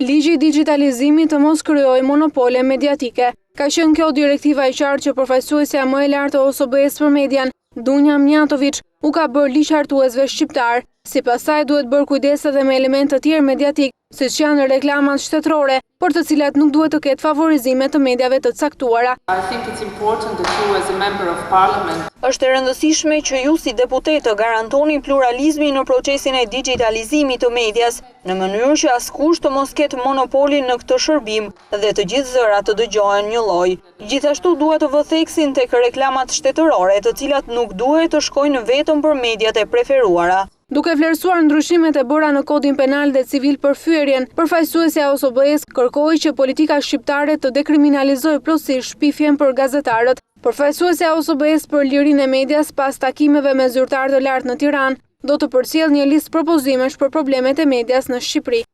Ligji i digitalizimit të mos krijojë monopole mediatike. Ka qenë kjo direktiva e qartë që përfaqësuesja më e lartë e OSBE-s për median, Dunja Mijatović, u ka bërë ligjhartuesve shqiptar. Sipas saj duhet bërë kujdes edhe me elementë të tjerë mediatik, siç janë reklamat shtetërore, por të cilat nuk duhet të ketë favorizime të mediave të caktuara. Është e rëndësishme që ju si deputet të garantoni pluralizmin në procesin e digitalizimit të medias, në mënyrë që askush të mos ketë monopolin në këtë shërbim dhe të gjithë zërat të dëgjohen një lloj. Gjithashtu duhet të vëtheksin tek reklamat shtetërore, të cilat nuk duhet të shkojnë vetëm për mediat e preferuara. Duke vlerësuar ndryshimet e bëra në kodin penal dhe civil për fyerjen, përfaqësuesja e OSBE-s kërkoi që politika shqiptare të dekriminalizojë plotësisht shpifjen për gazetarët. Përfaqësuesja e OSBE-s për lirinë e medias pas takimeve me zyrtar të lartë në Tiranë do të përcjellë një listë propozimesh për problemet e medias në Shqipëri.